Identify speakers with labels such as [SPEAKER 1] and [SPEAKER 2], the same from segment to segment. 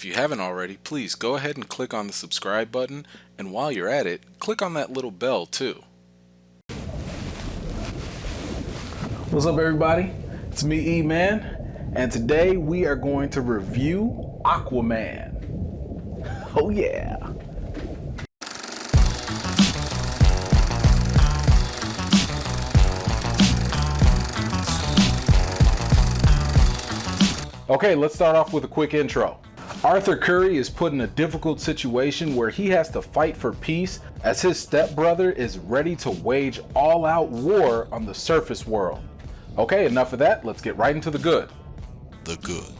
[SPEAKER 1] If you haven't already, please go ahead and click on the subscribe button, and while you're at it, click on that little bell too.
[SPEAKER 2] What's up, everybody? It's me, E-Man, and today we are going to review Aquaman. Oh yeah! Okay, let's start off with a quick intro. Arthur Curry is put in a difficult situation where he has to fight for peace as his stepbrother is ready to wage all-out war on the surface world. Okay, enough of that, let's get right into the good.
[SPEAKER 1] The good.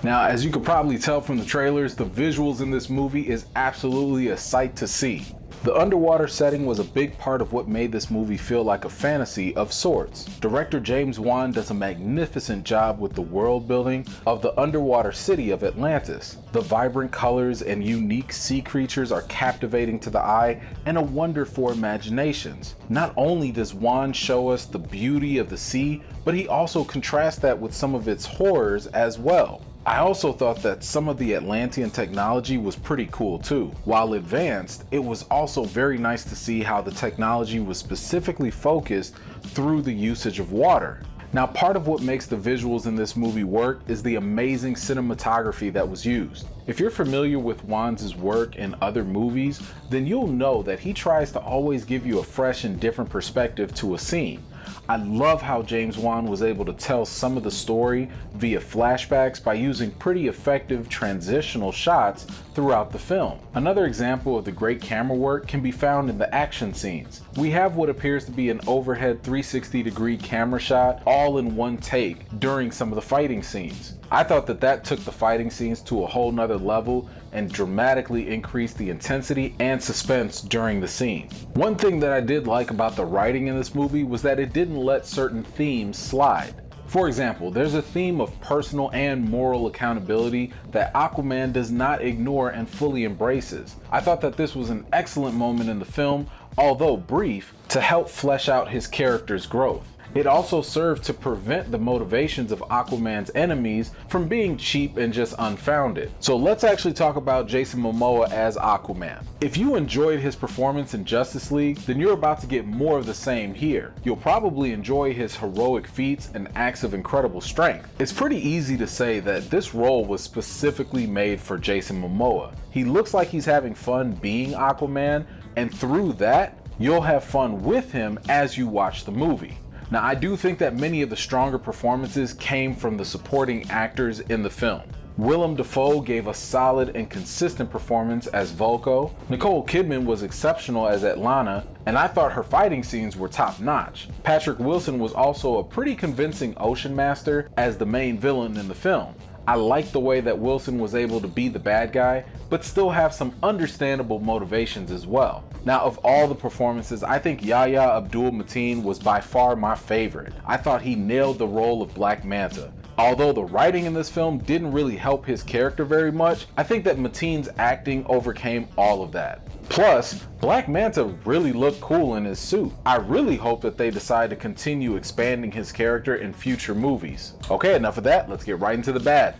[SPEAKER 2] Now, as you could probably tell from the trailers, the visuals in this movie is absolutely a sight to see. The underwater setting was a big part of what made this movie feel like a fantasy of sorts. Director James Wan does a magnificent job with the world building of the underwater city of Atlantis. The vibrant colors and unique sea creatures are captivating to the eye and a wonder for imaginations. Not only does Wan show us the beauty of the sea, but he also contrasts that with some of its horrors as well. I also thought that some of the Atlantean technology was pretty cool too. While advanced, it was also very nice to see how the technology was specifically focused through the usage of water. Now, part of what makes the visuals in this movie work is the amazing cinematography that was used. If you're familiar with Wan's work in other movies, then you'll know that he tries to always give you a fresh and different perspective to a scene. I love how James Wan was able to tell some of the story via flashbacks by using pretty effective transitional shots throughout the film. Another example of the great camera work can be found in the action scenes. We have what appears to be an overhead 360-degree camera shot all in one take during some of the fighting scenes. I thought that took the fighting scenes to a whole nother level and dramatically increased the intensity and suspense during the scene. One thing that I did like about the writing in this movie was that it didn't let certain themes slide. For example, there's a theme of personal and moral accountability that Aquaman does not ignore and fully embraces. I thought that this was an excellent moment in the film, although brief, to help flesh out his character's growth. It also served to prevent the motivations of Aquaman's enemies from being cheap and just unfounded. So let's actually talk about Jason Mamoa as Aquaman. If you enjoyed his performance in Justice League, then you're about to get more of the same here. You'll probably enjoy his heroic feats and acts of incredible strength. It's pretty easy to say that this role was specifically made for Jason Mamoa. He looks like he's having fun being Aquaman, and through that, you'll have fun with him as you watch the movie. Now, I do think that many of the stronger performances came from the supporting actors in the film. Willem Dafoe gave a solid and consistent performance as Vulko. Nicole Kidman was exceptional as Atlana, and I thought her fighting scenes were top-notch. Patrick Wilson was also a pretty convincing Ocean Master as the main villain in the film. I liked the way that Wilson was able to be the bad guy, but still have some understandable motivations as well. Now, of all the performances, I think Yahya Abdul-Mateen was by far my favorite. I thought he nailed the role of Black Manta. Although the writing in this film didn't really help his character very much, I think that Mateen's acting overcame all of that. Plus, Black Manta really looked cool in his suit. I really hope that they decide to continue expanding his character in future movies. Okay, enough of that, let's get right into the bad.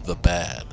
[SPEAKER 1] The bad.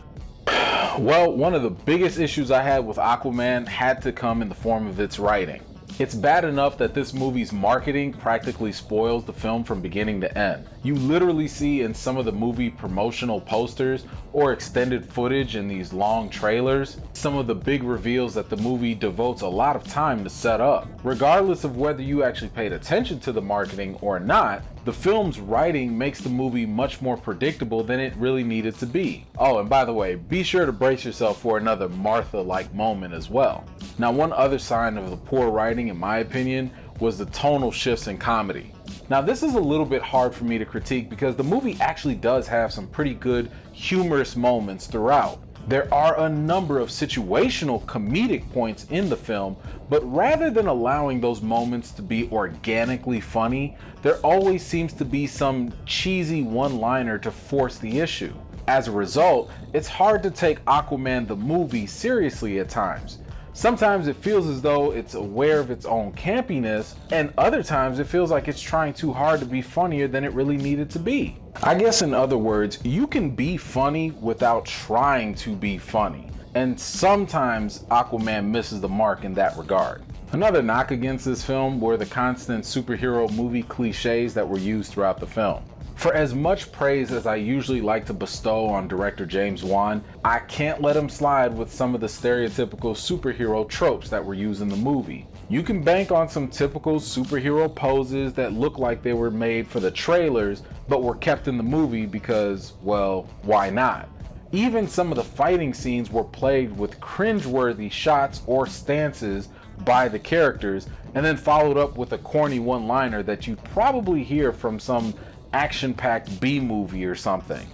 [SPEAKER 2] Well, one of the biggest issues I had with Aquaman had to come in the form of its writing. It's bad enough that this movie's marketing practically spoils the film from beginning to end. You literally see in some of the movie promotional posters or extended footage in these long trailers some of the big reveals that the movie devotes a lot of time to set up. Regardless of whether you actually paid attention to the marketing or not, the film's writing makes the movie much more predictable than it really needed to be. Oh, and by the way, be sure to brace yourself for another Martha-like moment as well. Now, one other sign of the poor writing, in my opinion, was the tonal shifts in comedy. Now, this is a little bit hard for me to critique because the movie actually does have some pretty good humorous moments throughout. There are a number of situational comedic points in the film, but rather than allowing those moments to be organically funny, there always seems to be some cheesy one-liner to force the issue. As a result, it's hard to take Aquaman the movie seriously at times. Sometimes it feels as though it's aware of its own campiness, and other times it feels like it's trying too hard to be funnier than it really needed to be. I guess in other words, you can be funny without trying to be funny, and sometimes Aquaman misses the mark in that regard. Another knock against this film were the constant superhero movie cliches that were used throughout the film. For as much praise as I usually like to bestow on director James Wan, I can't let him slide with some of the stereotypical superhero tropes that were used in the movie. You can bank on some typical superhero poses that look like they were made for the trailers, but were kept in the movie because, well, why not? Even some of the fighting scenes were plagued with cringeworthy shots or stances by the characters, and then followed up with a corny one-liner that you'd probably hear from some action-packed B-movie or something.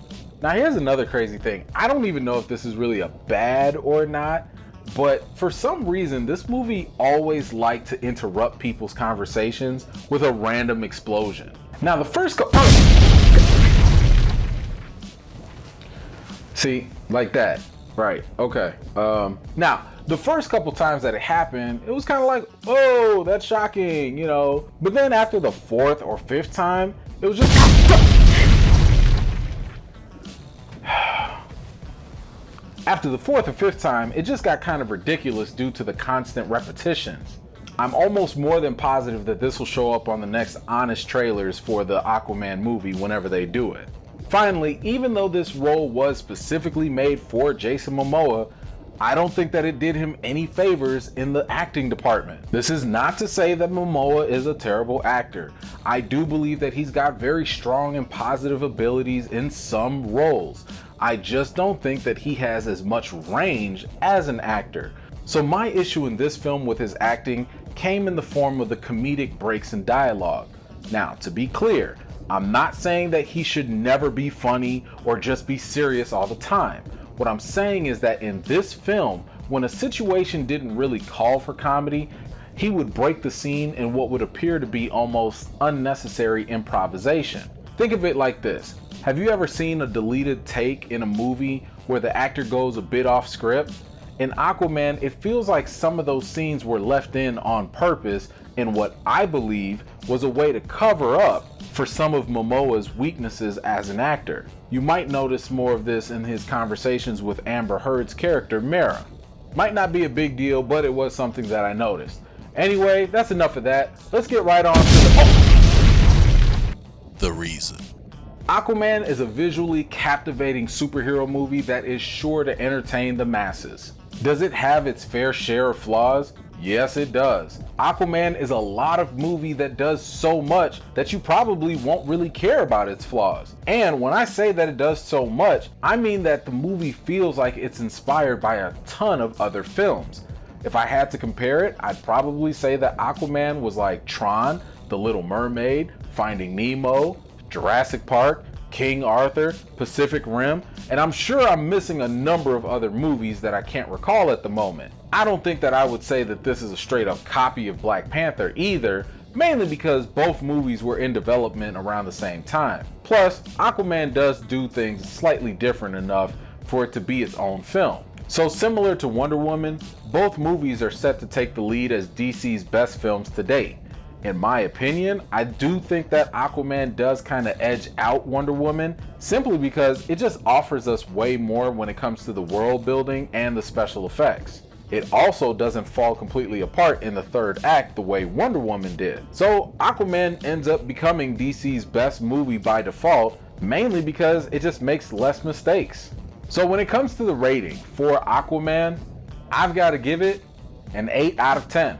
[SPEAKER 2] Now here's another crazy thing. I don't even know if this is really a bad or not, but for some reason this movie always liked to interrupt people's conversations with a random explosion. Now the first see, like that. Right, okay. Now, the first couple times that it happened, it was kind of like, oh, that's shocking, you know. But then after the fourth or fifth time, it was just... After the fourth or fifth time, it just got kind of ridiculous due to the constant repetitions. I'm almost more than positive that this will show up on the next honest trailers for the Aquaman movie whenever they do it. Finally, even though this role was specifically made for Jason Mamoa, I don't think that it did him any favors in the acting department. This is not to say that Momoa is a terrible actor. I do believe that he's got very strong and positive abilities in some roles. I just don't think that he has as much range as an actor. So my issue in this film with his acting came in the form of the comedic breaks in dialogue. Now, to be clear, I'm not saying that he should never be funny or just be serious all the time. What I'm saying is that in this film, when a situation didn't really call for comedy, he would break the scene in what would appear to be almost unnecessary improvisation. Think of it like this. Have you ever seen a deleted take in a movie where the actor goes a bit off script? In Aquaman, it feels like some of those scenes were left in on purpose in what I believe was a way to cover up for some of Momoa's weaknesses as an actor. You might notice more of this in his conversations with Amber Heard's character, Mara. Might not be a big deal, but it was something that I noticed. Anyway, that's enough of that. Let's get right on to
[SPEAKER 1] the reason.
[SPEAKER 2] Aquaman is a visually captivating superhero movie that is sure to entertain the masses. Does it have its fair share of flaws? Yes, it does. Aquaman is a lot of movie that does so much that you probably won't really care about its flaws. And when I say that it does so much, I mean that the movie feels like it's inspired by a ton of other films. If I had to compare it, I'd probably say that Aquaman was like Tron, The Little Mermaid, Finding Nemo, Jurassic Park, King Arthur, Pacific Rim, and I'm sure I'm missing a number of other movies that I can't recall at the moment. I don't think that I would say that this is a straight up copy of Black Panther either, mainly because both movies were in development around the same time. Plus, Aquaman does do things slightly different enough for it to be its own film. So similar to Wonder Woman, both movies are set to take the lead as DC's best films to date. In my opinion, I do think that Aquaman does kind of edge out Wonder Woman simply because it just offers us way more when it comes to the world building and the special effects. It also doesn't fall completely apart in the third act the way Wonder Woman did. So Aquaman ends up becoming DC's best movie by default, mainly because it just makes less mistakes. So when it comes to the rating for Aquaman, I've got to give it an 8 out of 10.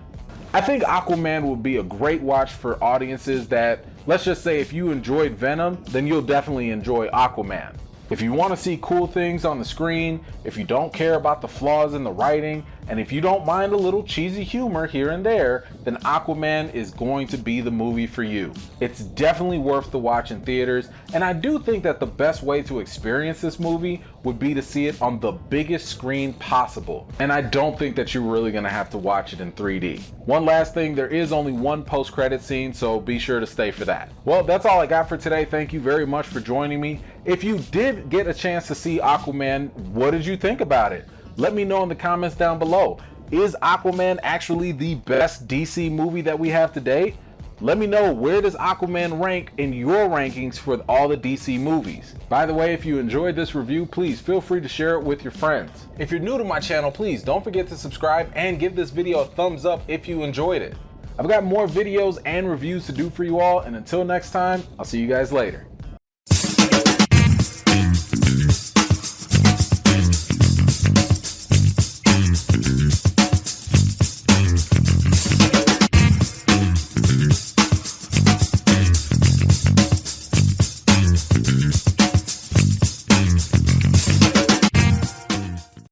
[SPEAKER 2] I think Aquaman will be a great watch for audiences that, let's just say if you enjoyed Venom, then you'll definitely enjoy Aquaman. If you want to see cool things on the screen, if you don't care about the flaws in the writing, and if you don't mind a little cheesy humor here and there, then Aquaman is going to be the movie for you. It's definitely worth the watch in theaters, and I do think that the best way to experience this movie would be to see it on the biggest screen possible. And I don't think that you're really going to have to watch it in 3D. One last thing, there is only one post-credit scene, so be sure to stay for that. Well, that's all I got for today. Thank you very much for joining me. If you did get a chance to see Aquaman, what did you think about it? Let me know in the comments down below. Is Aquaman actually the best DC movie that we have to date? Let me know, where does Aquaman rank in your rankings for all the DC movies? By the way, if you enjoyed this review, please feel free to share it with your friends. If you're new to my channel, please don't forget to subscribe and give this video a thumbs up if you enjoyed it. I've got more videos and reviews to do for you all, and until next time, I'll see you guys later.